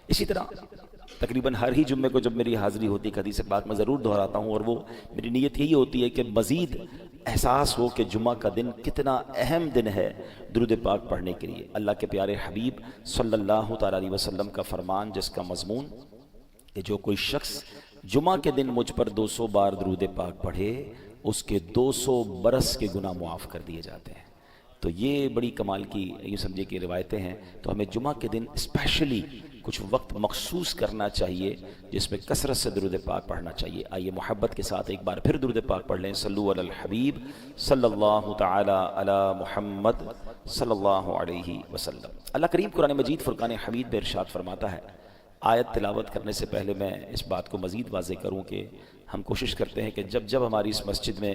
اسی طرح تقریباً ہر ہی جمعے کو جب میری حاضری ہوتی ہے حدیث پاک میں ضرور دہراتا ہوں، اور وہ میری نیت یہی ہوتی ہے کہ مزید احساس ہو کہ جمعہ کا دن کتنا اہم دن ہے درود پاک پڑھنے کے لیے۔ اللہ کے پیارے حبیب صلی اللہ تعالیٰ علیہ وسلم کا فرمان جس کا مضمون کہ جو کوئی شخص جمعہ کے دن مجھ پر 200 بار درود پاک پڑھے اس کے 200 برس کے گناہ معاف کر دیے جاتے ہیں۔ تو یہ بڑی کمال کی یہ سمجھے کہ روایتیں ہیں۔ تو ہمیں جمعہ کے دن اسپیشلی کچھ وقت مخصوص کرنا چاہیے جس میں کثرت سے درود پاک پڑھنا چاہیے۔ آئیے محبت کے ساتھ ایک بار پھر درود پاک پڑھ لیں۔ صلو علی الحبیب صلی اللہ تعالی علی محمد صلی اللہ علیہ وسلم۔ اللہ کریم قرآن مجید فرقان حمید میں ارشاد فرماتا ہے، آیت تلاوت کرنے سے پہلے میں اس بات کو مزید واضح کروں کہ ہم کوشش کرتے ہیں کہ جب جب ہماری اس مسجد میں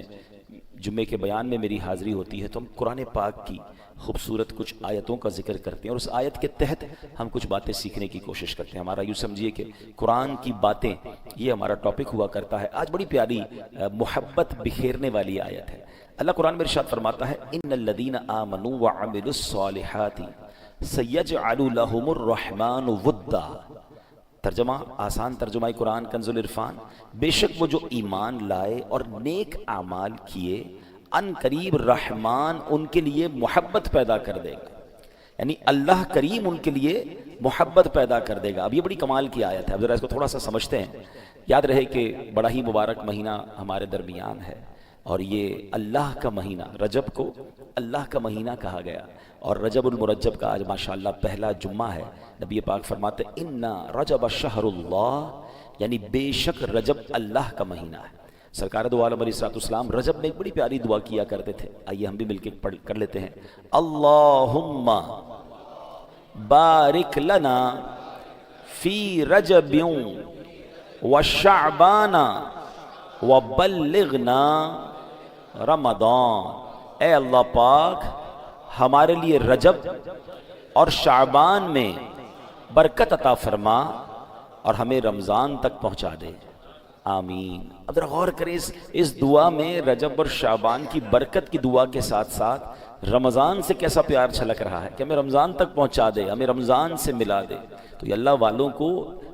جمعے کے بیان میں میری حاضری ہوتی ہے تو ہم قرآن پاک کی خوبصورت کچھ آیتوں کا ذکر کرتے ہیں، اور اس آیت کے تحت ہم کچھ باتیں سیکھنے کی کوشش کرتے ہیں۔ ہمارا یوں سمجھیے کہ قرآن کی باتیں یہ ہمارا ٹاپک ہوا کرتا ہے۔ آج بڑی پیاری محبت بکھیرنے والی آیت ہے۔ اللہ قرآن میں ارشاد فرماتا ہے، ان الذین آمنوا وعملوا الصالحات سیجعل لهم الرحمن ودا۔ ترجمہ آسان ترجمہ قرآن کنز العرفان، بے شک وہ جو ایمان لائے اور نیک اعمال کیے ان قریب رحمان ان کے لیے محبت پیدا کر دے گا، یعنی اللہ کریم ان کے لیے محبت پیدا کر دے گا۔ اب یہ بڑی کمال کی آیت ہے، اب ذرا اس کو تھوڑا سا سمجھتے ہیں۔ یاد رہے کہ بڑا ہی مبارک مہینہ ہمارے درمیان ہے، اور یہ اللہ کا مہینہ، رجب کو اللہ کا مہینہ کہا گیا، اور رجب المرجب کا آج ماشاءاللہ پہلا جمعہ ہے۔ نبی پاک فرماتے اِنَّ رجب شہر اللہ، یعنی بے شک رجب اللہ کا مہینہ ہے۔ سرکار دو عالم علیہ السلام رجب میں ایک بڑی پیاری دعا کیا کرتے تھے، آئیے ہم بھی مل کے پڑھ کر لیتے ہیں۔ اللہم بارک لنا فی رجب وشعبان وبلغنا رمضان۔ اے اللہ پاک ہمارے لیے رجب اور شعبان میں برکت عطا فرما اور ہمیں رمضان تک پہنچا دے، آمین۔ اب ذرا غور کریں اس دعا میں رجب اور شعبان کی برکت کی دعا کے ساتھ ساتھ رمضان سے کیسا پیار چھلک رہا ہے کہ ہمیں رمضان تک پہنچا دے، ہمیں رمضان سے ملا دے۔ تو یہ اللہ والوں کو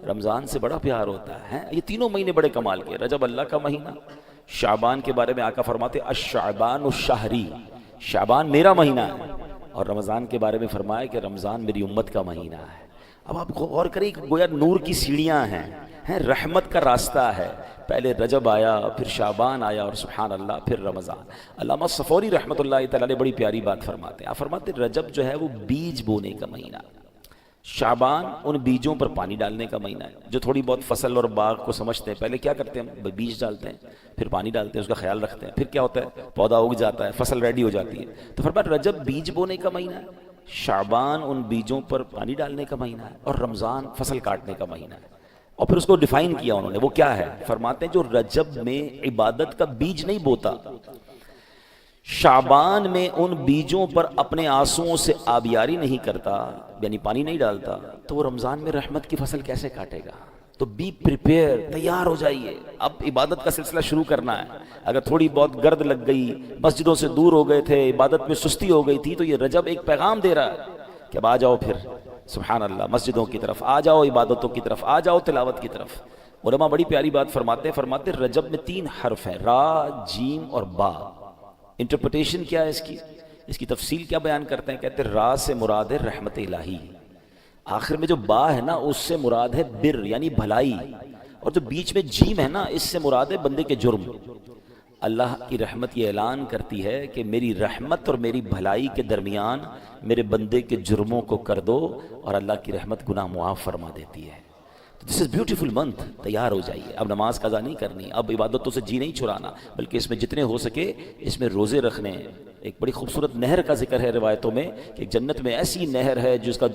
رمضان سے بڑا پیار ہوتا ہے۔ یہ تینوں مہینے بڑے کمال کے، رجب اللہ کا مہینہ، شعبان کے بارے میں آقا فرماتے الشعبان الشہری، شعبان میرا مہینہ ہے، اور رمضان کے بارے میں فرمایا کہ رمضان میری امت کا مہینہ ہے۔ اب آپ غور کریں کہ گویا نور کی سیڑھیاں ہیں، رحمت کا راستہ ہے۔ پہلے رجب آیا، پھر شعبان آیا، اور سبحان اللہ پھر رمضان۔ علامہ صفوری رحمۃ اللہ تعالی علیہ بڑی پیاری بات فرماتے ہیں، آپ فرماتے ہیں رجب جو ہے وہ بیج بونے کا مہینہ، شعبان ان بیجوں پر پانی ڈالنے کا مہینہ ہے۔ جو تھوڑی بہت فصل اور باغ کو سمجھتے ہیں، پہلے کیا کرتے ہیں ہم؟ بیج ڈالتے ہیں، پھر پانی ڈالتے ہیں، اس کا خیال رکھتے ہیں، پھر کیا ہوتا ہے؟ پودا اگ جاتا ہے، فصل ریڈی ہو جاتی ہے۔ تو فرمایا رجب بیج بونے کا مہینہ ہے، شعبان ان بیجوں پر پانی ڈالنے کا مہینہ ہے، اور رمضان فصل کاٹنے کا مہینہ ہے۔ اور پھر اس کو ڈیفائن کیا انہوں نے، وہ کیا ہے؟ فرماتے ہیں جو رجب میں عبادت کا بیج نہیں بوتا، شعبان میں ان بیجوں پر اپنے آنسوؤں سے آبیاری نہیں کرتا، یعنی پانی نہیں ڈالتا، تو وہ رمضان میں رحمت کی فصل کیسے کاٹے گا؟ تو بی پریپیئر، تیار ہو جائیے، اب عبادت کا سلسلہ شروع کرنا ہے۔ اگر تھوڑی بہت گرد لگ گئی، مسجدوں سے دور ہو گئے تھے، عبادت میں سستی ہو گئی تھی، تو یہ رجب ایک پیغام دے رہا ہے کہ اب آ جاؤ، پھر سبحان اللہ مسجدوں کی طرف آ جاؤ، عبادتوں کی طرف آ جاؤ، تلاوت کی طرف۔ علماء بڑی پیاری بات فرماتے ہیں رجب میں 3 حرف ہیں، را، جیم اور با۔ انٹرپریٹیشن کیا ہے اس کی تفصیل کیا بیان کرتے ہیں؟ کہتے ہیں را سے مراد ہے رحمت الہی، آخر میں جو با ہے نا اس سے مراد ہے بر یعنی بھلائی، اور جو بیچ میں جیم ہے نا اس سے مراد ہے بندے کے جرم۔ اللہ کی رحمت یہ اعلان کرتی ہے کہ میری رحمت اور میری بھلائی کے درمیان میرے بندے کے جرموں کو کر دو، اور اللہ کی رحمت گناہ معاف فرما دیتی ہے۔ دس از بیوٹیفل منتھ، تیار ہو جائیے۔ اب نماز قضا نہیں کرنی، اب عبادتوں سے جی نہیں چھڑانا، بلکہ اس میں جتنے ہو سکے اس میں روزے رکھنے ہیں۔ ایک بڑی خوبصورت نہر کا ذکر ہے روایتوں میں کہ جنت میں ایسی نہر ہے جس کا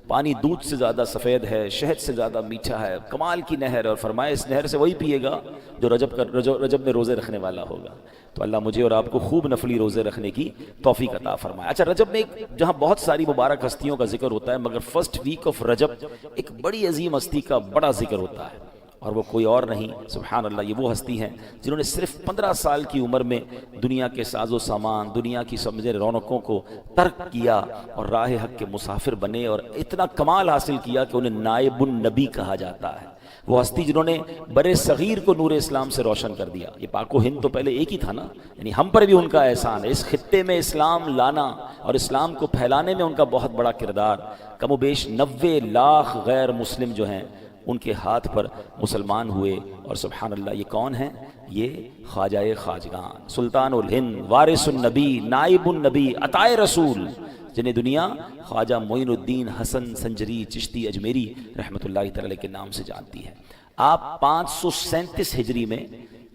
پانی دودھ سے زیادہ سفید ہے، شہد سے زیادہ میٹھا ہے، کمال کی نہر ہے، اور فرمایا اس نہر سے وہی پیے گا جو رجب میں روزے رکھنے والا ہوگا۔ تو اللہ مجھے اور آپ کو خوب نفلی روزے رکھنے کی توفیق عطا فرمائے۔ اچھا، رجب میں جہاں بہت ساری مبارک ہستیوں کا ذکر ہوتا ہے، مگر فرسٹ ویک آف رجب ایک بڑی عظیم ہستی کا بڑا ذکر ہوتا ہے، اور وہ کوئی اور نہیں سبحان اللہ، یہ وہ ہستی ہیں جنہوں نے صرف 15 سال کی عمر میں دنیا کے ساز و سامان، دنیا کی سمجھے رونقوں کو ترک کیا اور راہ حق کے مسافر بنے، اور اتنا کمال حاصل کیا کہ انہیں نائب النبی کہا جاتا ہے۔ وہ ہستی جنہوں نے بر صغیر کو نور اسلام سے روشن کر دیا۔ یہ پاک و ہند تو پہلے ایک ہی تھا نا، یعنی ہم پر بھی ان کا احسان ہے، اس خطے میں اسلام لانا اور اسلام کو پھیلانے میں ان کا بہت بڑا کردار۔ کم و بیش 90 لاکھ غیر مسلم جو ہیں ان کے ہاتھ پر مسلمان ہوئے، اور سبحان اللہ یہ کون ہیں؟ یہ خواجہ خواجگان، سلطان الہند، وارث النبی، نائب النبی، عطائے رسول، جنہیں دنیا خواجہ معین الدین حسن سنجری چشتی اجمیری رحمۃ اللہ تعالی کے نام سے جانتی ہے۔ آپ 537 ہجری میں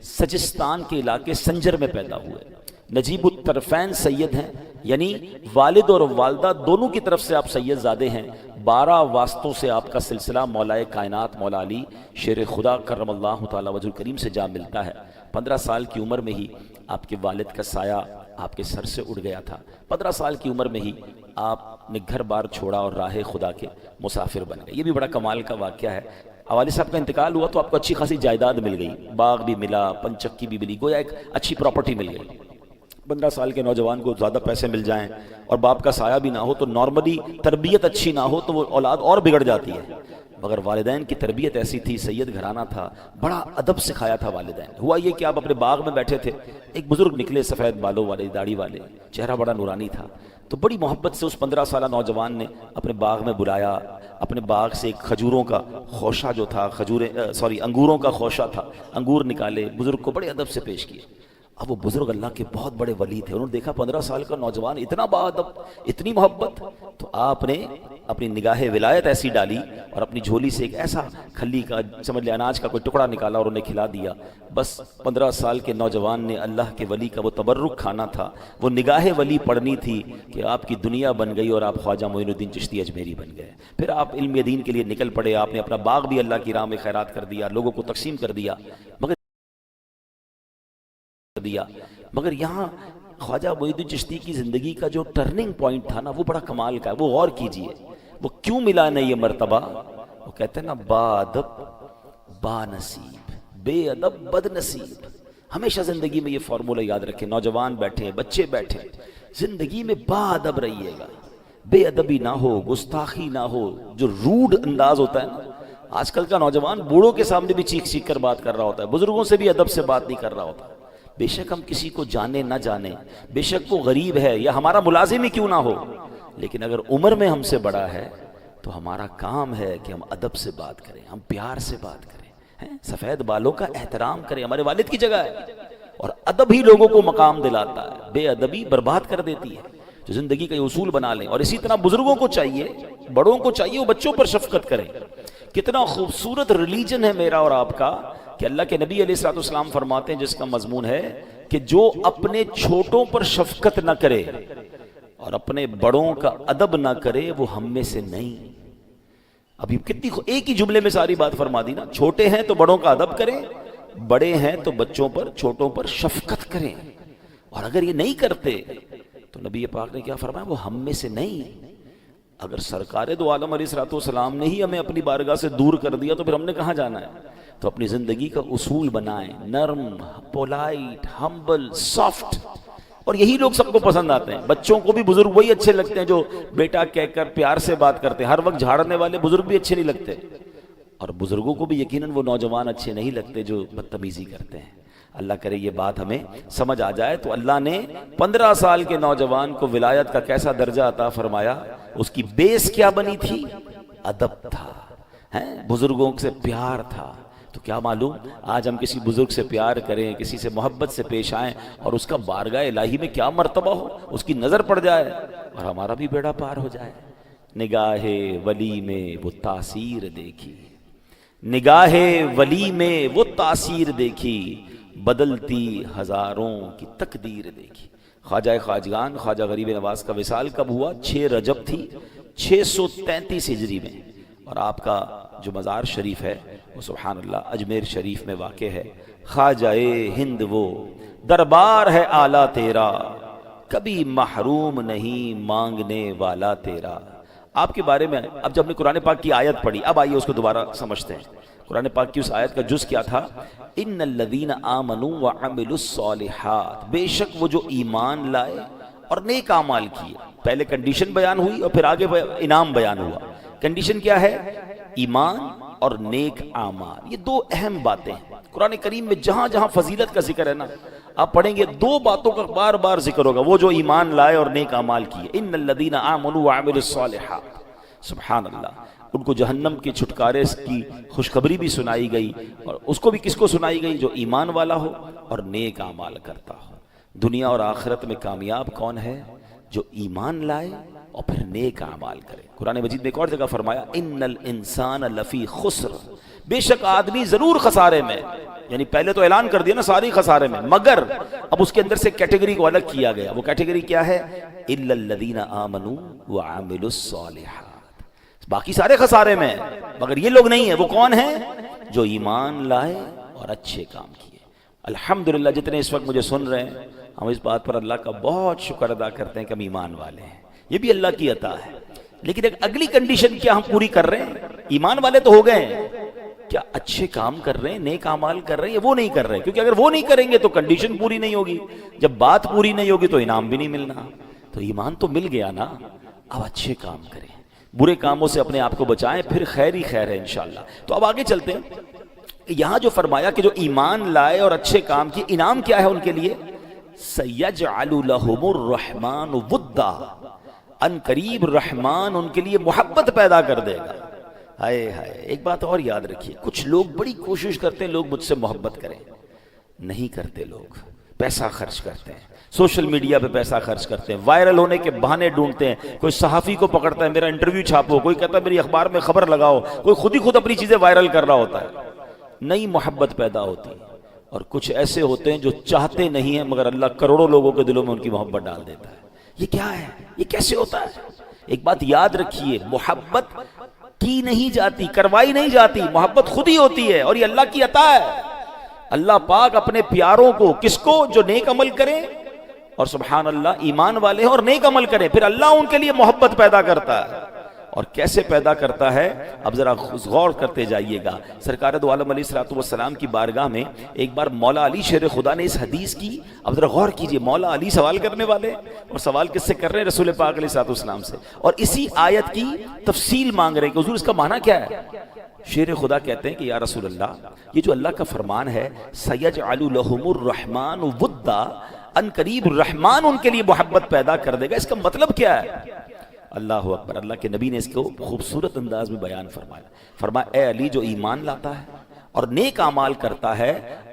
سجستان کے علاقے سنجر میں پیدا ہوئے۔ نجیب الطرفین سید ہیں، یعنی والد اور والدہ دونوں کی طرف سے آپ سید زادے ہیں۔ 12 واسطوں سے آپ کا سلسلہ مولا کائنات مولا علی شیر خدا کرم اللہ تعالی وجہ کریم سے جا ملتا ہے۔ 15 سال کی عمر میں ہی آپ کے والد کا سایہ آپ کے سر سے اڑ گیا تھا۔ 15 سال کی عمر میں ہی آپ نے گھر بار چھوڑا اور راہ خدا کے مسافر بن گئے۔ یہ بھی بڑا کمال کا واقعہ ہے۔ والد صاحب کا انتقال ہوا تو آپ کو اچھی خاصی جائیداد مل گئی، باغ بھی ملا، پنچکی بھی ملی، گویا ایک اچھی پراپرٹی مل گئی۔ 15 سال کے نوجوان کو زیادہ پیسے مل جائیں اور باپ کا سایہ بھی نہ ہو تو نارملی تربیت اچھی نہ ہو تو وہ اولاد اور بگڑ جاتی ہے، مگر والدین کی تربیت ایسی تھی، سید گھرانہ تھا، بڑا ادب سکھایا تھا والدین۔ ہوا یہ کہ آپ اپنے باغ میں بیٹھے تھے، ایک بزرگ نکلے سفید بالوں والے، داڑھی والے، چہرہ بڑا نورانی تھا، تو بڑی محبت سے اس 15 سالہ نوجوان نے اپنے باغ میں بلایا۔ اپنے باغ سے ایک کھجوروں کا خوشہ جو تھا، انگوروں کا خوشہ تھا، انگور نکالے، بزرگ کو بڑے ادب سے پیش کیے۔ اب وہ بزرگ اللہ کے بہت بڑے ولی تھے، انہوں نے دیکھا 15 سال کا نوجوان اتنا باادب، اتنی محبت، تو آپ نے اپنی نگاہ ولایت ایسی ڈالی اور اپنی جھولی سے ایک ایسا کھلی کا سمجھ لے اناج کا کوئی ٹکڑا نکالا اور انہیں کھلا دیا۔ بس 15 سال کے نوجوان نے اللہ کے ولی کا وہ تبرک کھانا تھا، وہ نگاہ ولی پڑھنی تھی کہ آپ کی دنیا بن گئی اور آپ خواجہ معین الدین چشتی اجمیری بن گئے۔ پھر آپ علم دین کے لیے نکل پڑے، آپ نے اپنا باغ بھی اللہ کی راہ میں خیرات کر دیا، لوگوں کو تقسیم کر دیا، مگر یہاں خواجہ معین الدین چشتی کی زندگی کا جو ٹرننگ پوائنٹ تھا نا، وہ بڑا کمال کا ہے۔ وہ غور کیجئے وہ کیوں ملا نہیں یہ مرتبہ۔ وہ کہتے ہیں نا، با ادب با نصیب، بے ادب بد نصیب۔ ہمیشہ زندگی میں یہ فارمولہ یاد رکھیں، نوجوان بیٹھے، بچے بیٹھے، زندگی میں با ادب رہیے گا، بے ادبی نہ ہو، گستاخی نہ ہو، جو روڈ انداز ہوتا ہے نا۔ آج کل کا نوجوان بوڑھوں کے سامنے بھی چیخ چیخ کر بات کر رہا ہوتا ہے، بزرگوں سے بھی ادب سے بات نہیں کر رہا ہوتا۔ بے شک ہم کسی کو جانے نہ جانے، بے شک وہ غریب ہے یا ہمارا ملازم ہی کیوں نہ ہو، لیکن اگر عمر میں ہم سے بڑا ہے تو ہمارا کام ہے کہ ہم ادب سے بات کریں، ہم پیار سے بات کریں، سفید بالوں کا احترام کریں، ہمارے والد کی جگہ ہے، اور ادب ہی لوگوں کو مقام دلاتا ہے، بے ادبی برباد کر دیتی ہے۔ تو زندگی کا یہ اصول بنا لیں، اور اسی طرح بزرگوں کو چاہیے، بڑوں کو چاہیے وہ بچوں پر شفقت کریں۔ کتنا خوبصورت ریلیجن ہے میرا اور آپ کا کہ اللہ کے نبی علیہ الصلوۃ والسلام فرماتے ہیں، جس کا مضمون ہے کہ جو اپنے چھوٹوں پر شفقت نہ کرے اور اپنے بڑوں کا ادب نہ کرے وہ ہم میں سے نہیں۔ ابھی کتنی ایک ہی جملے میں ساری بات فرما دی نا، چھوٹے ہیں تو بڑوں کا ادب کریں، بڑے ہیں تو بچوں پر چھوٹوں پر شفقت کریں، اور اگر یہ نہیں کرتے تو نبی پاک نے کیا فرمایا، وہ ہم میں سے نہیں۔ اگر سرکار دو عالم علیہ الصلوۃ والسلام نے ہی ہمیں اپنی بارگاہ سے دور کر دیا تو پھر ہم نے کہاں جانا ہے؟ تو اپنی زندگی کا اصول بنائیں، نرم، پولائٹ، ہمبل، سافٹ، اور یہی لوگ سب کو پسند آتے ہیں۔ بچوں کو بھی بزرگ وہی اچھے لگتے ہیں جو بیٹا کہہ کر پیار سے بات کرتے ہیں، ہر وقت جھاڑنے والے بزرگ بھی اچھے نہیں لگتے، اور بزرگوں کو بھی یقیناً وہ نوجوان اچھے نہیں لگتے جو بدتمیزی کرتے ہیں۔ اللہ کرے یہ بات ہمیں سمجھ آ جائے۔ تو اللہ نے 15 سال کے نوجوان کو ولایت کا کیسا درجہ عطا فرمایا، اس کی بیس کیا بنی تھی؟ ادب تھا، بزرگوں سے پیار تھا۔ تو کیا معلوم آج ہم کسی بزرگ سے پیار کریں، کسی سے محبت سے پیش آئیں اور اس کا بارگاہ الہی میں کیا مرتبہ ہو، اس کی نظر پڑ جائے اور ہمارا بھی بیڑا پار ہو جائے۔ نگاہ ولی میں وہ تاثیر دیکھی، نگاہ ولی میں وہ تاثیر دیکھی، بدلتی ہزاروں کی تقدیر دیکھی۔ خواجہ خواجگان خواجہ غریب نواز کا وصال کب ہوا؟ 6 رجب تھی 633 ہجری میں، اور آپ کا جو مزار شریف ہے وہ سبحان اللہ اجمیر شریف میں واقع ہے۔ خواجہ ہند وہ دربار ہے اعلیٰ تیرا، کبھی محروم نہیں مانگنے والا تیرا۔ آپ کے بارے میں اب جب نے قرآن پاک کی آیت پڑھی، اب آئیے اس کو دوبارہ سمجھتے ہیں۔ قرآن پاک کی اس آیت کا جز کیا تھا؟ ان الذین آمنوا وعملوا الصالحات، بے شک وہ جو ایمان لائے اور نیک اعمال کیے. پہلے کنڈیشن بیان ہوئی اور پھر آگے انعام بیان ہوا. کنڈیشن کیا ہے؟ ایمان اور نیک اعمال. یہ دو اہم باتیں ہیں قرآن کریم میں. جہاں جہاں فضیلت کا ذکر ہے نا، آپ پڑھیں گے دو باتوں کا بار بار ذکر ہوگا، وہ جو ایمان لائے اور نیک اعمال کیے. ان الذین آمنوا وعملوا الصالحات. سبحان اللہ. ان کو جہنم کے چھٹکارے کی خوشخبری بھی سنائی گئی، اور اس کو بھی کس کو سنائی گئی؟ جو ایمان والا ہو اور نیک اعمال کرتا ہو. دنیا اور آخرت میں کامیاب کون ہے؟ جو ایمان لائے اور پھر نیک اعمال کرے. قرآن مجید میں ایک اور جگہ فرمایا ان الانسان لفی خسر، بے شک آدمی ضرور خسارے میں. یعنی پہلے تو اعلان کر دیا نا ساری خسارے میں، مگر اب اس کے اندر سے کیٹیگری کو الگ کیا گیا. وہ کیٹیگری کیا ہے؟ الا الذین آمنوا وعملوا الصالحات. باقی سارے خسارے میں، مگر یہ لوگ نہیں ہیں. وہ کون ہیں؟ جو ایمان لائے اور اچھے کام کیے. الحمدللہ جتنے اس وقت مجھے سن رہے ہیں، ہم اس بات پر اللہ کا بہت شکر ادا کرتے ہیں کہ ہم ایمان والے ہیں. یہ بھی اللہ کی عطا ہے. لیکن ایک اگلی کنڈیشن کیا ہم پوری کر رہے ہیں؟ ایمان والے تو ہو گئے ہیں، کیا اچھے کام کر رہے ہیں، نیک اعمال کر رہے ہیں؟ وہ نہیں کر رہے. کیونکہ اگر وہ نہیں کریں گے تو کنڈیشن پوری نہیں ہوگی. جب بات پوری نہیں ہوگی تو انعام بھی نہیں ملنا. تو ایمان تو مل گیا نا، اب اچھے کام کریں، برے کاموں سے اپنے آپ کو بچائیں، پھر خیر ہی خیر ہے انشاءاللہ. تو اب آگے چلتے ہیں. یہاں جو فرمایا کہ جو ایمان لائے اور اچھے کام کیے، انعام کیا ہے ان کے لیے؟ سَيَجْعَلُ لَهُمُ الرَّحْمَنُ وُدًّا، ان قریب رحمان ان کے لیے محبت پیدا کر دے گا. ہائے ہائے. ایک بات اور یاد رکھیے، کچھ لوگ بڑی کوشش کرتے ہیں لوگ مجھ سے محبت کریں، نہیں کرتے. لوگ پیسہ خرچ کرتے ہیں، سوشل میڈیا پہ پیسہ خرچ کرتے ہیں، وائرل ہونے کے بہانے ڈھونڈتے ہیں. کوئی صحافی کو پکڑتا ہے میرا انٹرویو چھاپو، کوئی کہتا ہے میری اخبار میں خبر لگاؤ، کوئی خود ہی خود اپنی چیزیں وائرل کر رہا ہوتا ہے. نئی محبت پیدا ہوتی ہے. اور کچھ ایسے ہوتے ہیں جو چاہتے نہیں ہیں مگر اللہ کروڑوں لوگوں کے دلوں میں ان کی محبت ڈال دیتا ہے. یہ کیا ہے؟ یہ کیسے ہوتا ہے؟ ایک بات یاد رکھیے، محبت کی نہیں جاتی، کروائی نہیں جاتی، محبت خود ہی ہوتی ہے، اور یہ اللہ کی عطا ہے. اللہ پاک اپنے پیاروں کو، کس کو؟ جو نیک عمل کریں اور سبحان اللہ ایمان والے ہیں اور نیک عمل کریں، پھر اللہ ان کے لیے محبت پیدا کرتا ہے. اور کیسے پیدا کرتا ہے؟ اب ذرا غور کرتے جائیے گا. سرکار دو عالم علیہ الصلوۃ والسلام کی بارگاہ میں ایک بار مولا علی شیر خدا نے اس حدیث کی. اب ذرا غور کیجئے، مولا علی سوال کرنے والے، اور سوال کس سے کر رہے ہیں؟ رسول پاک علیہ الصلوۃ والسلام سے. اور اسی آیت کی تفصیل مانگ رہے ہیں کہ حضور اس کا معنی کیا ہے. شیر خدا کہتے ہیں کہ یا رسول اللہ، یہ جو اللہ کا فرمان ہے سَيَجْعَلُ لَهُمُ الرَّحْمَنُ وُدًّا، ان قریب رحمان ان کے لیے محبت پیدا کر دے گا، اس کا مطلب کیا ہے؟ اللہ اکبر. اللہ کے نبی نے اس کو خوبصورت انداز میں بیان فرمایا. فرمایا اے علی، جو ایمان لاتا ہے اور نیک اعمال کرتا ہے،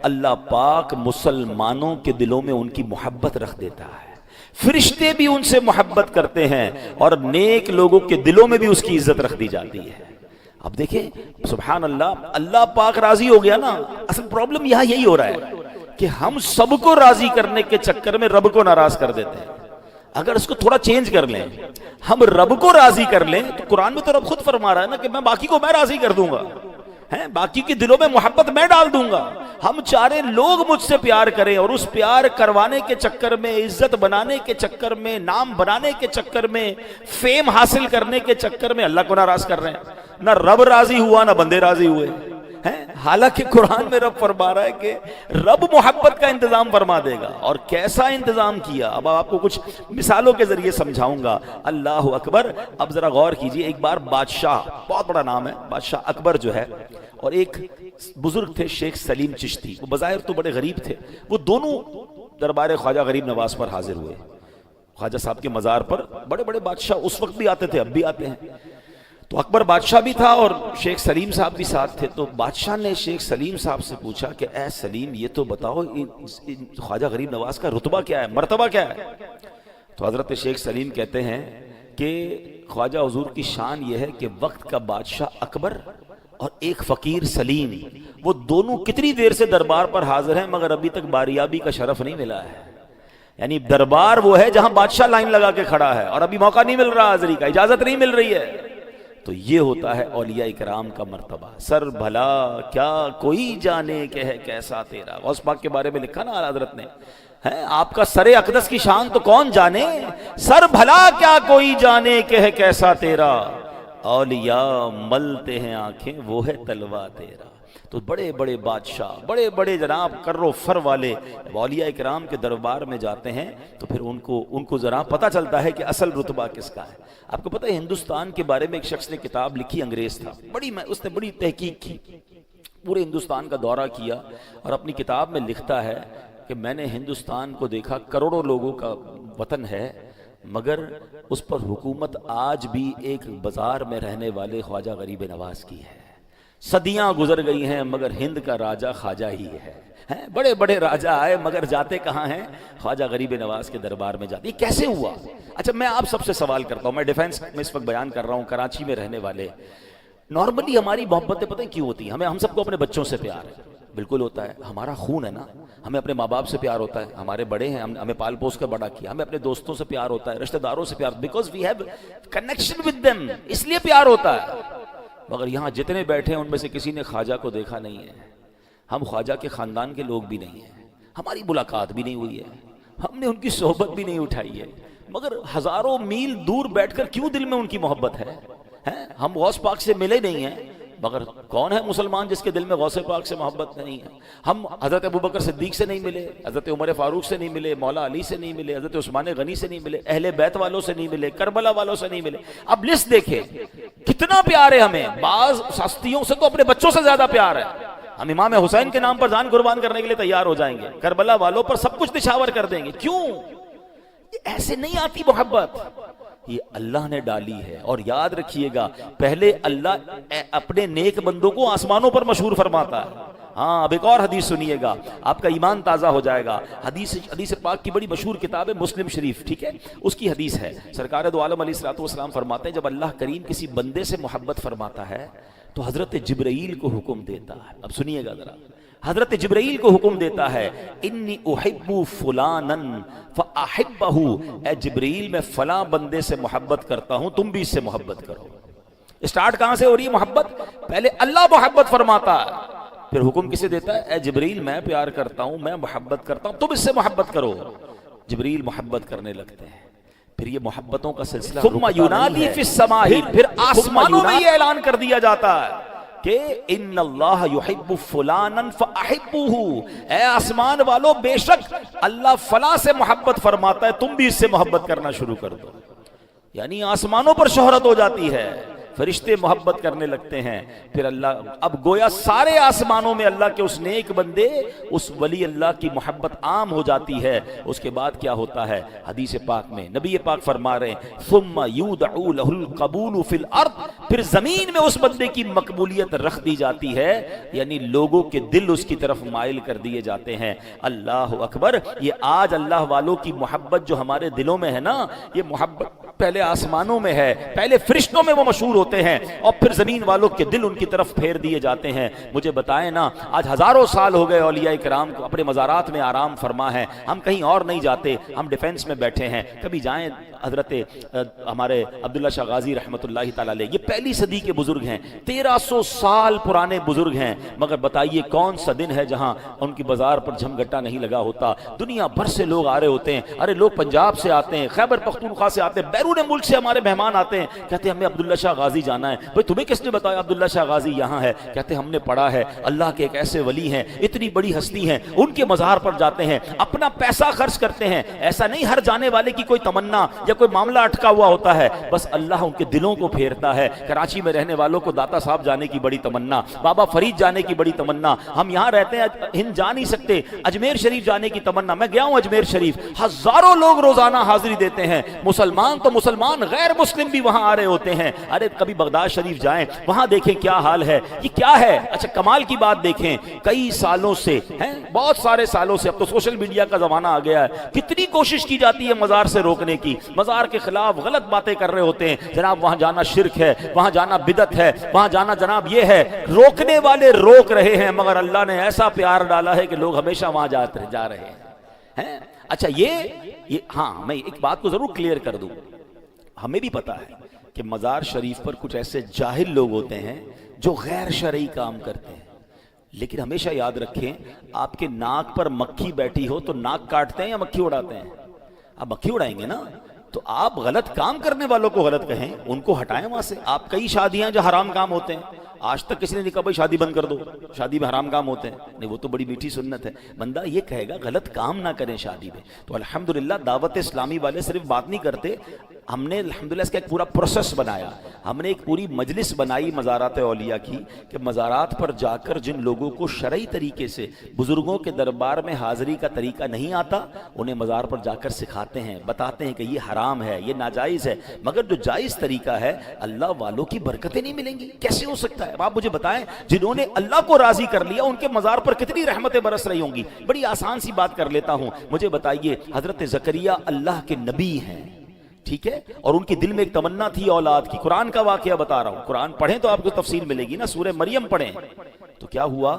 اللہ پاک مسلمانوں کے دلوں میں ان کی محبت رکھ دیتا ہے. فرشتے بھی ان سے محبت کرتے ہیں اور نیک لوگوں کے دلوں میں بھی اس کی عزت رکھ دی جاتی ہے. اب دیکھیں سبحان اللہ، اللہ پاک راضی ہو گیا نا. اصل پرابلم یہاں یہی ہو رہا ہے کہ ہم سب کو راضی کرنے کے چکر میں رب کو ناراض کر دیتے ہیں. اگر اس کو تھوڑا چینج کر لیں، ہم رب کو راضی کر لیں، تو قرآن میں تو رب خود فرما رہا ہے نا کہ میں باقی کو میں راضی کر دوں گا، باقی کے دلوں میں محبت میں ڈال دوں گا. ہم چارے لوگ مجھ سے پیار کریں، اور اس پیار کروانے کے چکر میں، عزت بنانے کے چکر میں، نام بنانے کے چکر میں، فیم حاصل کرنے کے چکر میں اللہ کو ناراض کر رہے ہیں. نہ رب راضی ہوا نہ بندے راضی ہوئے. حالانکہ قرآن میں رب فرما رہا ہے کہ رب محبت کا انتظام فرما دے گا. اور کیسا انتظام کیا، اب آپ کو کچھ مثالوں کے ذریعے سمجھاؤں گا. اللہ اکبر. اب ذرا غور کیجئے، ایک بار بادشاہ، بہت بڑا نام ہے بادشاہ اکبر جو ہے، اور ایک بزرگ تھے شیخ سلیم چشتی. وہ بظاہر تو بڑے غریب تھے. وہ دونوں دربار خواجہ غریب نواز پر حاضر ہوئے. خواجہ صاحب کے مزار پر بڑے بڑے بادشاہ اس وقت بھی آتے تھے، اب بھی آتے ہیں. تو اکبر بادشاہ بھی تھا اور شیخ سلیم صاحب بھی ساتھ تھے. تو بادشاہ نے شیخ سلیم صاحب سے پوچھا کہ اے سلیم، یہ تو بتاؤ خواجہ غریب نواز کا رتبہ کیا ہے، مرتبہ کیا ہے؟ تو حضرت شیخ سلیم کہتے ہیں کہ خواجہ حضور کی شان یہ ہے کہ وقت کا بادشاہ اکبر اور ایک فقیر سلیم، وہ دونوں کتنی دیر سے دربار پر حاضر ہیں مگر ابھی تک باریابی کا شرف نہیں ملا ہے. یعنی دربار وہ ہے جہاں بادشاہ لائن لگا کے کھڑا ہے اور ابھی موقع نہیں مل رہا، حاضری کا اجازت نہیں مل رہی ہے. تو یہ ہوتا ہے اولیاء کرام کا مرتبہ. سر بھلا کیا کوئی جانے کہ ہے کیسا تیرا، غوث پاک کے بارے میں لکھا نا اعلیٰ حضرت نے، آپ کا سر اقدس کی شان تو کون جانے، سر بھلا کیا کوئی جانے کہ ہے کیسا تیرا، اولیاء ملتے ہیں آنکھیں وہ ہے تلوا تیرا. تو بڑے بڑے بادشاہ، بڑے بڑے جناب کر و فر والے اولیاء کرام کے دربار میں جاتے ہیں تو پھر ان کو ذرا پتہ چلتا ہے کہ اصل رتبہ کس کا ہے۔ آپ کو پتہ ہے ہندوستان کے بارے میں ایک شخص نے کتاب لکھی، انگریز تھا، اس نے بڑی تحقیق کی، پورے ہندوستان کا دورہ کیا اور اپنی کتاب میں لکھتا ہے کہ میں نے ہندوستان کو دیکھا، کروڑوں لوگوں کا وطن ہے، مگر اس پر حکومت آج بھی ایک بازار میں رہنے والے خواجہ غریب نواز کی ہے۔ صدیاں گزر گئی ہیں مگر ہند کا راجہ خواجہ ہی ہے۔ بڑے بڑے راجہ آئے مگر جاتے کہاں ہیں؟ خواجہ غریب نواز کے دربار میں جاتے۔ یہ کیسے ہوا؟ اچھا میں آپ سب سے سوال کرتا ہوں، میں ڈیفینس میں اس وقت بیان کر رہا ہوں، کراچی میں رہنے والے، نارملی ہماری محبتیں پتہ کیوں ہوتی ہیں؟ ہم سب کو اپنے بچوں سے پیار ہے، بالکل ہوتا ہے، ہمارا خون ہے نا، ہمیں اپنے ماں باپ سے پیار ہوتا ہے، ہمارے بڑے ہیں، ہمیں پال پوس کر بڑا کیا، ہمیں اپنے دوستوں سے پیار ہوتا ہے، رشتہ داروں سے پیار، because we have connection with them, اس لیے پیار ہوتا ہے۔ مگر یہاں جتنے بیٹھے ہیں ان میں سے کسی نے خواجہ کو دیکھا نہیں ہے، ہم خواجہ کے خاندان کے لوگ بھی نہیں ہیں، ہماری ملاقات بھی نہیں ہوئی ہے، ہم نے ان کی صحبت بھی نہیں اٹھائی ہے، مگر ہزاروں میل دور بیٹھ کر کیوں دل میں ان کی محبت ہے؟ ہم غوث پاک سے ملے نہیں ہیں، مگر کون ہے مسلمان جس کے دل میں غوث پاک سے محبت نہیں ہے؟ ہم حضرت ابوبکر صدیق سے نہیں ملے، حضرت عمر فاروق سے نہیں ملے، مولا علی سے نہیں ملے، حضرت عثمان غنی سے نہیں ملے، اہل بیت والوں سے نہیں ملے، کربلا والوں سے نہیں ملے۔ اب لسٹ دیکھیں کتنا پیار ہے ہمیں، بعض ہستیوں سے تو اپنے بچوں سے زیادہ پیار ہے، ہم امام حسین کے نام پر جان قربان کرنے کے لیے تیار ہو جائیں گے، کربلا والوں پر سب کچھ نچھاور کر دیں گے۔ کیوں؟ ایسے نہیں آتی محبت، یہ اللہ نے ڈالی ہے۔ اور یاد رکھیے گا پہلے اللہ اپنے نیک بندوں کو آسمانوں پر مشہور فرماتا ہے۔ ہاں اب ایک اور حدیث سنیے گا، آپ کا ایمان تازہ ہو جائے گا۔ حدیث پاک کی بڑی مشہور کتاب ہے مسلم شریف، ٹھیک ہے، اس کی حدیث ہے، سرکار دو عالم علیہ الصلوۃ والسلام فرماتے ہیں جب اللہ کریم کسی بندے سے محبت فرماتا ہے تو حضرت جبرائیل کو حکم دیتا ہے۔ اب سنیے گا ذرا، حضرت جبرائیل کو حکم دیتا ہے، انی احب فلانا فاحبہ، اے جبرائیل میں فلاں بندے سے محبت کرتا ہوں، تم بھی اس سے محبت کرو۔ اسٹارٹ کہاں سے ہو رہی ہے محبت؟ پہلے اللہ محبت فرماتا ہے، پھر حکم کسے دیتا ہے؟ اے جبرائیل میں پیار کرتا ہوں، میں محبت کرتا ہوں، تم اس سے محبت کرو۔ جبرائیل محبت کرنے لگتے ہیں، پھر یہ محبتوں کا سلسلہ ثم ینادی فی السماء، پھر آسمانوں میں یہ اعلان کر دیا جاتا ہے کہ ان اللہ یحب فلانا فاحبوہ، اے آسمان والو بے شک اللہ فلاں سے محبت فرماتا ہے، تم بھی اس سے محبت کرنا شروع کر دو۔ یعنی آسمانوں پر شہرت ہو جاتی ہے، فرشتے محبت کرنے لگتے ہیں، پھر اللہ اب گویا سارے آسمانوں میں اللہ کے اس نیک بندے، اس ولی اللہ کی محبت عام ہو جاتی ہے۔ اس کے بعد کیا ہوتا ہے؟ حدیث پاک میں نبی پاک فرما رہے ہیں ثم یودع له القبول فی الارض، پھر زمین میں اس بندے کی مقبولیت رکھ دی جاتی ہے، یعنی لوگوں کے دل اس کی طرف مائل کر دیے جاتے ہیں۔ اللہ اکبر! یہ آج اللہ والوں کی محبت جو ہمارے دلوں میں ہے نا، یہ محبت پہلے آسمانوں میں ہے، پہلے فرشتوں میں وہ مشہور ہوتے ہیں اور پھر زمین والوں کے دل ان کی طرف پھیر دیے جاتے ہیں۔ مجھے بتائیں نا، آج ہزاروں سال ہو گئے اولیاء کرام کو اپنے مزارات میں آرام فرما ہے، ہم کہیں اور نہیں جاتے، ہم ڈیفینس میں بیٹھے ہیں۔ کبھی جائیں حضرت ہمارے عبداللہ شاہ غازی رحمۃ اللہ تعالی علیہ، یہ پہلی صدی کے بزرگ ہیں، 1300 سال پرانے بزرگ ہیں، مگر بتائیے کون سا دن ہے جہاں ان کی بازار پر جھمگٹا نہیں لگا ہوتا؟ دنیا بھر سے لوگ آ رہے ہوتے ہیں، ارے لوگ پنجاب سے آتے ہیں، خیبر پختونخوا سے آتے ہیں، بیرون ملک سے ہمارے مہمان آتے ہیں، کہتے ہیں ہمیں عبداللہ شاہ غازی جانا ہے۔ بھئی تمہیں کس نے بتایا عبداللہ شاہ غازی یہاں ہے؟ کہتے ہیں ہم نے پڑھا ہے اللہ کے ایک ایسے ولی ہیں، اتنی بڑی ہستی ہیں، ان کے مزار پر جاتے ہیں، اپنا پیسہ خرچ کرتے ہیں۔ ایسا نہیں ہر جانے والے کی کوئی تمنا یا کوئی معاملہ اٹکا ہوا ہوتا ہے، بس اللہ ان کے دلوں کو پھیرتا ہے۔ کراچی میں رہنے والوں کو داتا صاحب جانے کی بڑی تمنا، بابا فرید جانے کی بڑی تمنا، ہم یہاں رہتے ہیں ہند جا نہیں سکتے، اجمیر شریف جانے کی تمنا۔ میں گیا ہوں اجمیر شریف، ہزاروں لوگ روزانہ حاضری دیتے ہیں، مسلمان تو مسلمان، غیر مسلم بھی وہاں آ رہے ہوتے ہیں۔ ارے کبھی بغداد شریف جائیں، وہاں دیکھیں کیا حال ہے، یہ کیا ہے؟ اچھا کمال کی بات دیکھیں، کئی سالوں سے ہیں، بہت سارے سالوں سے، اب تو سوشل میڈیا کا زمانہ آ گیا ہے، کتنی کوشش کی جاتی ہے مزار سے روکنے کی، مزار کے خلاف غلط باتیں کر رہے ہوتے ہیں، جناب وہاں جانا شرک ہے، وہاں جانا بدعت ہے، وہاں جانا جناب یہ ہے، روکنے والے روک رہے ہیں، مگر اللہ نے ایسا پیار ڈالا ہے کہ لوگ ہمیشہ وہاں جا رہے ہیں۔ اچھا یہ ہاں میں ایک بات کو ضرور کلیئر کر دوں، ہمیں بھی پتا ہے کہ مزار شریف پر کچھ ایسے جاہل لوگ ہوتے ہیں جو غیر شرعی کام کرتے ہیں، لیکن ہمیشہ یاد رکھیں آپ کے ناک پر مکھی بیٹھی ہو تو ناک کاٹتے ہیں یا مکھی اڑاتے ہیں؟ آپ مکھی اڑائیں گے نا، تو آپ غلط کام کرنے والوں کو غلط کہیں، ان کو ہٹائیں وہاں سے۔ آپ کئی شادیاں جو حرام کام ہوتے ہیں آج تک کسی نے نہیں کہا بھائی شادی بند کر دو، شادی میں حرام کام ہوتے ہیں، نہیں وہ تو بڑی میٹھی سنت ہے. بندہ یہ کہے گا غلط کام نہ کریں شادی میں. تو الحمدللہ دعوت اسلامی والے صرف بات نہیں کرتے، ہم نے الحمدللہ اس کا ایک پورا پروسیس بنایا. ہم نے ایک پوری مجلس بنائی مزارات اولیاء کی کہ مزارات پر جا کر جن لوگوں کو شرعی طریقے سے بزرگوں کے دربار میں حاضری کا طریقہ نہیں آتا انہیں مزار پر جا کر سکھاتے ہیں، بتاتے ہیں کہ یہ حرام ہے، یہ ناجائز ہے، مگر جو جائز طریقہ ہے اللہ والوں کی برکتیں نہیں ملیں گی. کیسے ہو سکتا ہے؟ اب آپ مجھے بتائیں جنہوں نے اللہ کو راضی کر لیا ان کے مزار پر کتنی رحمتیں برس رہی ہوں گی. بڑی آسان سی بات کر لیتا ہوں. مجھے بتائیے حضرت زکریا اللہ کے نبی ہیں، ٹھیک ہے، اور ان کے دل میں ایک تمنا تھی اولاد کی. قرآن کا واقعہ بتا رہا ہوں، قرآن پڑھیں تو آپ کو تفصیل ملے گی نا. سورہ مریم پڑھیں تو کیا ہوا،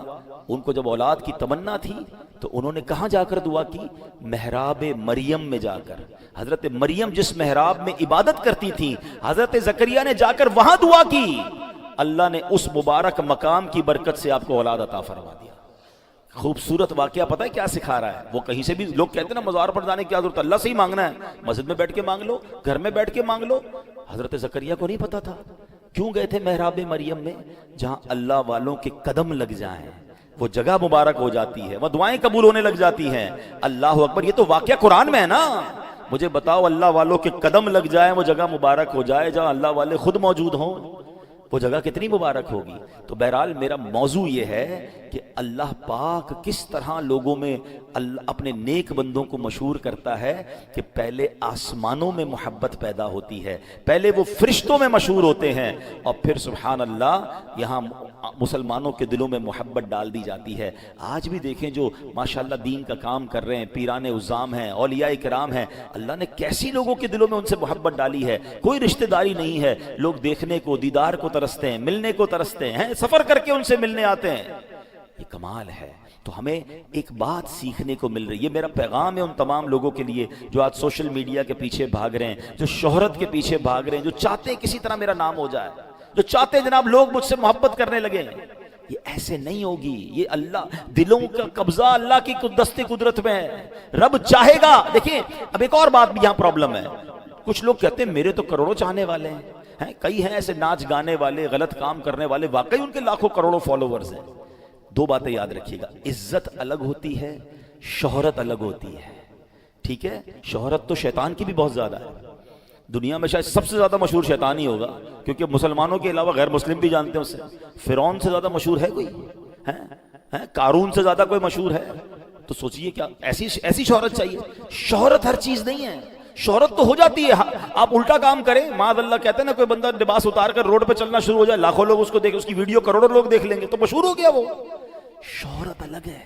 ان کو جب اولاد کی تمنا تھی تو انہوں نے کہاں جا کر دعا کی؟ محراب مریم میں جا کر. حضرت مریم جس محراب میں عبادت کرتی تھی حضرت زکریا نے جا کر وہاں دعا کی. اللہ نے اس مبارک مقام کی برکت سے آپ کو اولاد عطا فرما دیا. خوبصورت واقعہ. پتہ ہے کیا سکھا رہا ہے؟ وہ کہیں سے بھی لوگ کہتے ہیں نا مزار پر جانے کی کیا ضرورت ہے، اللہ سے ہی مانگنا ہے، مسجد میں بیٹھ کے مانگ لو، گھر میں بیٹھ کے مانگ لو. حضرت زکریا کو نہیں پتا تھا. کیوں گئے تھے محراب مریم میں؟ جہاں اللہ والوں کے قدم لگ جائیں وہ جگہ مبارک ہو جاتی ہے، وہ دعائیں قبول ہونے لگ جاتی ہیں. اللہ اکبر. یہ تو واقعہ قرآن میں ہے نا. مجھے بتاؤ اللہ والوں کے قدم لگ جائیں وہ جگہ مبارک ہو جائے جہاں اللہ والے خود موجود ہوں، وہ جگہ کتنی مبارک ہوگی. تو بہرحال میرا موضوع یہ ہے کہ اللہ پاک کس طرح لوگوں میں اپنے نیک بندوں کو مشہور کرتا ہے کہ پہلے آسمانوں میں محبت پیدا ہوتی ہے، پہلے وہ فرشتوں میں مشہور ہوتے ہیں، اور پھر سبحان اللہ یہاں مسلمانوں کے دلوں میں محبت ڈال دی جاتی ہے. آج بھی دیکھیں جو ماشاءاللہ دین کا کام کر رہے ہیں، پیران عظام ہیں، اولیاء کرام ہیں، اللہ نے کیسی لوگوں کے دلوں میں ان سے محبت ڈالی ہے. کوئی رشتہ داری نہیں ہے، لوگ دیکھنے کو، دیدار کو ترستے ہیں، ملنے کو ترستے ہیں، سفر کر کے ان سے ملنے آتے ہیں. یہ کمال ہے. تو ہمیں ایک بات سیکھنے کو مل رہی ہے. یہ میرا پیغام ہے ان تمام لوگوں کے لیے جو آج سوشل میڈیا کے پیچھے بھاگ رہے ہیں، جو شہرت کے پیچھے بھاگ رہے ہیں، جو چاہتے ہیں کسی طرح میرا نام ہو جائے، جو چاہتے ہیں جناب لوگ مجھ سے محبت کرنے لگے. یہ ایسے نہیں ہوگی. یہ اللہ دلوں کا قبضہ اللہ کی دست قدرت میں ہے. رب چاہے گا. دیکھیں اب ایک اور بات بھی یہاں پرابلم ہے. کچھ لوگ کہتے ہیں میرے تو کروڑوں چاہنے والے ہیں، کئی ہیں ایسے ناچ گانے والے، غلط کام کرنے والے، واقعی ان کے لاکھوں کروڑوں فالوورز ہیں. دو باتیں یاد رکھیے گا، عزت الگ ہوتی ہے، شہرت الگ ہوتی ہے. ٹھیک ہے، شہرت تو شیطان کی بھی بہت زیادہ ہے. دنیا میں شاید سب سے زیادہ مشہور شیطان ہی ہوگا، کیونکہ مسلمانوں کے علاوہ غیر مسلم بھی جانتے ہیں اسے. فرعون سے زیادہ مشہور ہے کوئی؟ قارون سے زیادہ کوئی مشہور ہے؟ تو سوچئے کیا ایسی شہرت چاہیے. شہرت ہر چیز نہیں ہے. شہرت تو ہو جاتی ہے، آپ الٹا کام کریں، معاذ اللہ کہتے ہیں نا، کوئی بندہ لباس اتار کر روڈ پہ چلنا شروع ہو جائے، لاکھوں لوگ اس کو دیکھیں، اس کی ویڈیو کروڑوں لوگ دیکھ لیں گے تو مشہور ہو گیا وہ. شہرت الگ ہے،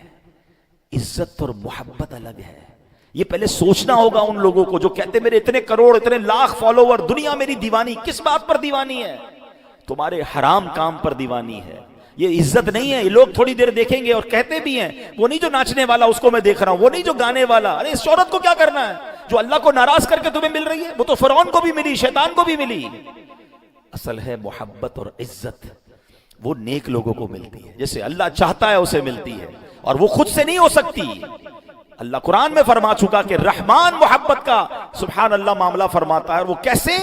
عزت اور محبت الگ ہے. یہ پہلے سوچنا ہوگا ان لوگوں کو جو کہتے میرے اتنے کروڑ، اتنے لاکھ فالوور، دنیا میری دیوانی. کس بات پر دیوانی ہے؟ تمہارے حرام کام پر دیوانی ہے. یہ عزت نہیں ہے. یہ لوگ تھوڑی دیر دیکھیں گے اور کہتے بھی ہیں وہ نہیں جو ناچنے والا اس کو میں دیکھ رہا ہوں، وہ نہیں جو گانے والا. ارے اس شہرت کو کیا کرنا ہے جو اللہ کو ناراض کر کے تمہیں مل رہی ہے؟ وہ تو فرعون کو بھی ملی، شیطان کو بھی ملی. اصل ہے محبت اور عزت وہ نیک لوگوں کو ملتی ہے، جسے اللہ چاہتا ہے اسے ملتی ہے، اور وہ خود سے نہیں ہو سکتی. اللہ قرآن میں فرما چکا کہ رحمان محبت کا سبحان اللہ معاملہ فرماتا ہے. اور وہ کیسے؟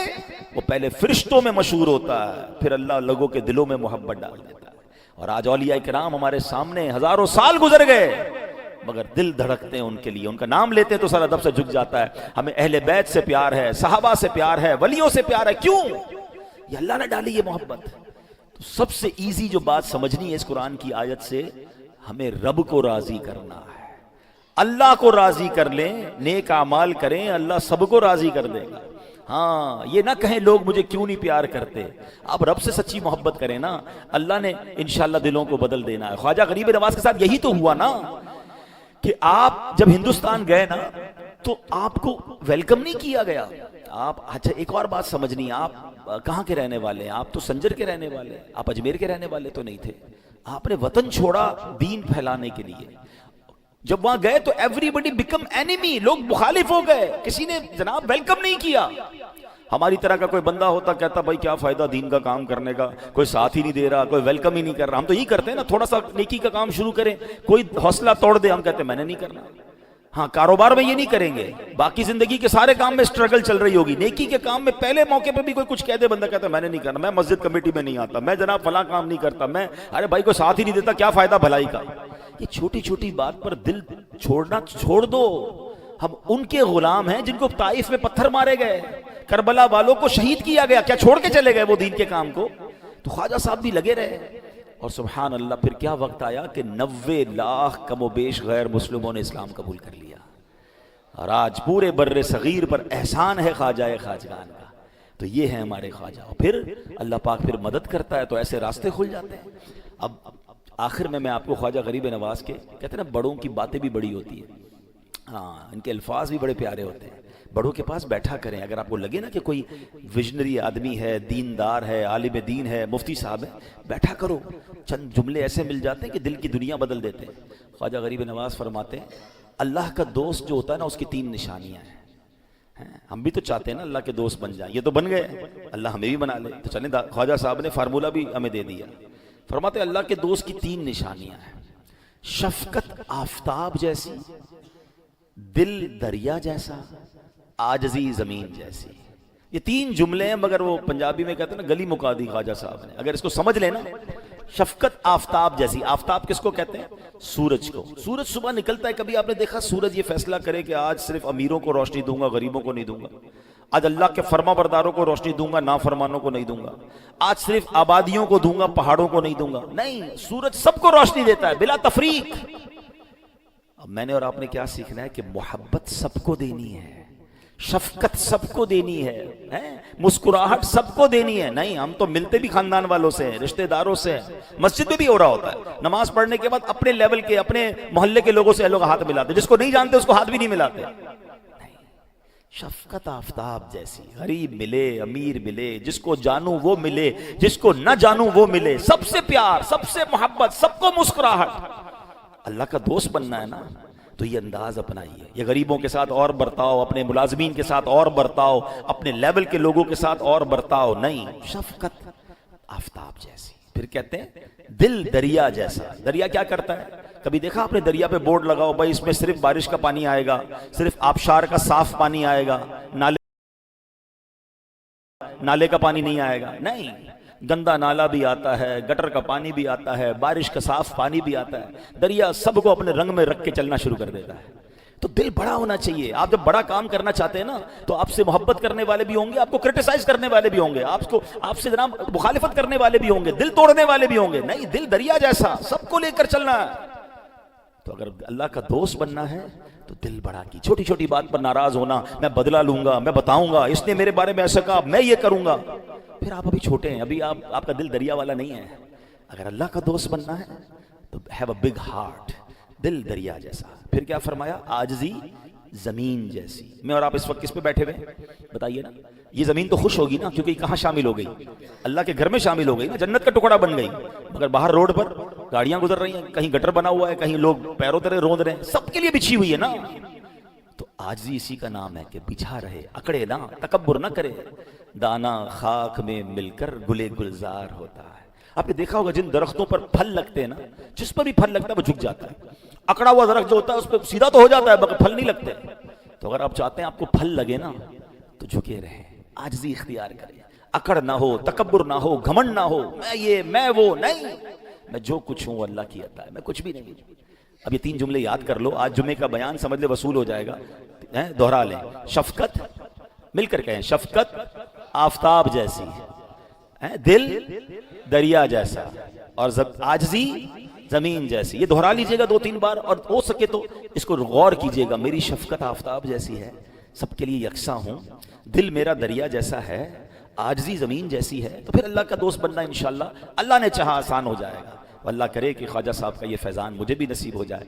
وہ پہلے فرشتوں میں مشہور ہوتا ہے، پھر اللہ لوگوں کے دلوں میں محبت ڈال دیتا ہے. اور آج اولیاء کرام ہمارے سامنے ہزاروں سال گزر گئے مگر دل دھڑکتے ہیں ان کے لیے. ان کا نام لیتے ہیں تو سر ادب سے جھک جاتا ہے. ہمیں اہل بیت سے پیار ہے، صحابہ سے پیار ہے، ولیوں سے پیار ہے. کیوں؟ یہ اللہ نے ڈالی یہ محبت. تو سب سے ایزی جو بات سمجھنی ہے اس قرآن کی آیت سے، ہمیں رب کو راضی کرنا ہے. اللہ کو راضی کر لیں، نیک اعمال کریں، اللہ سب کو راضی کر دے گا. ہاں یہ نہ کہیں لوگ مجھے کیوں نہیں پیار کرتے. آپ رب سے سچی محبت کریں نا، اللہ نے انشاءاللہ دلوں کو بدل دینا ہے. خواجہ غریب نواز کے ساتھ یہی تو ہوا نا کہ آپ جب ہندوستان گئے نا تو آپ کو ویلکم نہیں کیا گیا. آپ اچھا ایک اور بات سمجھنی ہے، آپ کہاں کے رہنے والے ہیں؟ آپ تو سنجر کے رہنے والے ہیں، آپ اجمیر کے رہنے والے تو نہیں تھے. آپ نے وطن چھوڑا دین پھیلانے کے لیے. جب وہاں گئے تو ایوری بڈی بیکم اینیمی، لوگ مخالف ہو گئے، کسی نے جناب ویلکم نہیں کیا. ہماری طرح کا کوئی بندہ ہوتا کہتا بھائی کیا فائدہ دین کا کام کرنے کا، کوئی ساتھ ہی نہیں دے رہا، کوئی ویلکم ہی نہیں کر رہا. ہم تو یہی کرتے ہیں نا، تھوڑا سا نیکی کا کام شروع کریں، کوئی حوصلہ توڑ دے، ہم کہتے ہیں میں نے نہیں کرنا. ہاں کاروبار میں یہ نہیں کریں گے، باقی زندگی کے سارے کام میں اسٹرگل چل رہی ہوگی، نیکی کے کام میں پہلے موقع پہ بھی کوئی کچھ کہہ دے، بندہ کہتا ہے میں نے نہیں کرنا، میں مسجد کمیٹی میں نہیں آتا، میں جناب فلاں کام نہیں کرتا، میں ارے بھائی کو ساتھ ہی نہیں دیتا، کیا فائدہ بھلائی کا۔ یہ چھوٹی چھوٹی بات پر دل چھوڑنا چھوڑ دو۔ ہم ان کے غلام ہیں جن کو طائف میں پتھر مارے گئے، کربلا والوں کو شہید کیا گیا، کیا چھوڑ کے چلے گئے وہ دین کے کام کو؟ تو خواجہ صاحب بھی لگے رہے، اور سبحان اللہ پھر کیا وقت آیا کہ 90 لاکھ کم و بیش غیر مسلموں نے اسلام قبول کر لیا، اور آج پورے بر صغیر پر احسان ہے خواجہ خواجگان کا۔ تو یہ ہے ہمارے خواجہ، اور پھر اللہ پاک پھر مدد کرتا ہے تو ایسے راستے کھل جاتے ہیں۔ اب آخر میں آپ کو خواجہ غریب نواز کے کہتے ہیں نا، بڑوں کی باتیں بھی بڑی ہوتی ہیں، ہاں ان کے الفاظ بھی بڑے پیارے ہوتے ہیں۔ بڑوں کے پاس بیٹھا کریں، اگر آپ کو لگے نا کہ کوئی ویژنری آدمی ہے، دیندار ہے، عالم دین ہے، مفتی صاحب ہے، بیٹھا کرو، چند جملے ایسے مل جاتے ہیں کہ دل کی دنیا بدل دیتے ہیں۔ خواجہ غریب نواز فرماتے ہیں اللہ کا دوست جو ہوتا ہے نا اس کی 3 نشانیاں ہیں۔ ہم بھی تو چاہتے ہیں نا اللہ کے دوست بن جائیں، یہ تو بن گئے، اللہ ہمیں بھی بنا لے۔ تو چلیں خواجہ صاحب نے فارمولہ بھی ہمیں دے دیا، فرماتے ہیں اللہ کے دوست کی 3 نشانیاں ہیں: شفقت آفتاب جیسی، دل دریا جیسا، عاجزی زمین جیسی۔ یہ 3 جملے ہیں، مگر وہ پنجابی میں کہتے ہیں نا گلی مکا دی خواجہ صاحب نے۔ اگر اس کو سمجھ لینا، شفقت آفتاب جیسی، آفتاب کس کو کہتے ہیں؟ سورج کو۔ سورج صبح نکلتا ہے، کبھی آپ نے دیکھا سورج یہ فیصلہ کرے کہ آج صرف امیروں کو روشنی دوں گا، غریبوں کو نہیں دوں گا، آج اللہ کے فرما برداروں کو روشنی دوں گا، نافرمانوں کو نہیں دوں گا، آج صرف آبادیوں کو دوں گا، پہاڑوں کو نہیں دوں گا؟ نہیں، سورج سب کو روشنی دیتا ہے بلا تفریق۔ اب میں نے اور آپ نے کیا سیکھنا ہے کہ محبت سب کو دینی ہے، شفقت سب کو دینی ہے، مسکراہٹ سب کو دینی ہے۔ نہیں، ہم تو ملتے بھی خاندان والوں سے ہیں، رشتہ داروں سے ہیں، مسجد میں بھی ہو رہا ہوتا ہے، نماز پڑھنے کے بعد اپنے لیول کے، اپنے محلے کے لوگوں سے لوگ ہاتھ ملاتے، جس کو نہیں جانتے اس کو ہاتھ بھی نہیں ملاتے۔ نہیں، شفقت آفتاب جیسی، غریب ملے، امیر ملے، جس کو جانوں وہ ملے، جس کو نہ جانوں وہ ملے، سب سے پیار، سب سے محبت، سب کو مسکراہٹ۔ اللہ کا دوست بننا ہے نا، تو یہ انداز اپنائیے، یہ غریبوں کے ساتھ اور برتاؤ، اپنے ملازمین کے ساتھ اور برتاؤ، اپنے لیول کے لوگوں کے ساتھ اور برتاؤ۔ نہیں، شفقت آفتاب جیسی۔ پھر کہتے ہیں دل دریا جیسا۔ دریا کیا کرتا ہے؟ کبھی دیکھا آپ نے دریا پہ بورڈ لگاؤ بھائی اس میں صرف بارش کا پانی آئے گا، صرف آبشار کا صاف پانی آئے گا، نالے کا پانی نہیں آئے گا؟ نہیں، گندا نالا بھی آتا ہے، گٹر کا پانی بھی آتا ہے، بارش کا صاف پانی بھی آتا ہے۔ دریا سب کو اپنے رنگ میں رکھ کے چلنا شروع کر دیتا ہے۔ تو دل بڑا ہونا چاہیے۔ آپ جب بڑا کام کرنا چاہتے ہیں نا تو آپ سے محبت کرنے والے بھی ہوں گے، آپ کو کرٹیسائز کرنے والے بھی ہوں گے، آپ سے جناب مخالفت کرنے والے بھی ہوں گے، دل توڑنے والے بھی ہوں گے۔ نہیں، دل دریا جیسا، سب کو لے کر چلنا ہے۔ تو اگر اللہ کا دوست بننا ہے تو دل بڑا کی، چھوٹی چھوٹی بات پر ناراض ہونا، میں بدلہ لوں گا، میں بتاؤں گا اس نے میرے بارے میں ایسا کہا، میں یہ کروں گا، پھر آپ ابھی چھوٹے ہیں، ابھی آپ کا دل دریا والا نہیں ہے۔ اگر اللہ کا دوست بننا ہے تو ہیو اے بگ ہارٹ، دل دریا جیسا۔ پھر کیا فرمایا؟ عاجزی زمین جیسی۔ میں اور آپ اس وقت کس پہ بیٹھے ہوئے بتائیے نا؟ یہ زمین تو خوش ہوگی نا، کیونکہ یہ کہاں شامل ہو گئی؟ اللہ کے گھر میں شامل ہو گئی نا، جنت کا ٹکڑا بن گئی۔ مگر باہر روڈ پر گاڑیاں گزر رہی ہیں، کہیں گٹر بنا ہوا ہے، کہیں لوگ پیروں تلے روند رہے ہیں، سب کے لیے بچھی ہوئی ہے نا۔ تو عاجزی اسی کا نام ہے کہ بچھا رہے، اکڑے نہ، تکبر نہ کرے۔ دانا خاک میں مل کر گلے گلزار ہوتا ہے۔ آپ نے دیکھا ہوگا جن درختوں پر پھل لگتے ہیں نا، جس پر بھی پھل لگتا ہے وہ جھک جاتا ہے۔ اکڑا ہوا درخت جو ہوتا ہے اس پہ سیدھا تو ہو جاتا ہے مگر پھل نہیں لگتے۔ تو اگر آپ چاہتے ہیں آپ کو پھل لگے نا تو جھکے رہیں، عاجزی اختیار کریں، اکڑ نہ ہو، تکبر نہ ہو، گھمنڈ نہ ہو، میں یہ میں وہ نہیں، میں جو کچھ ہوں وہ اللہ کی عطا ہے، میں کچھ بھی نہیں۔ اب یہ 3 جملے یاد کر لو، آج جمعے کا بیان سمجھ لے وصول ہو جائے گا۔ دہرا لیں، شفقت، مل کر کہیں، شفقت آفتاب جیسی، دل دریا جیسا، اور عاجزی زمین جیسی۔ یہ دہرا لیجئے گا 2-3 بار، اور ہو سکے تو اس کو غور کیجئے گا۔ میری شفقت آفتاب جیسی ہے، سب کے لیے یکساں ہوں، دل میرا دریا جیسا ہے، عاجزی زمین جیسی ہے، تو پھر اللہ کا دوست بننا انشاءاللہ اللہ نے چاہا آسان ہو جائے گا۔ اللہ کرے کہ خواجہ صاحب کا یہ فیضان مجھے بھی نصیب ہو جائے۔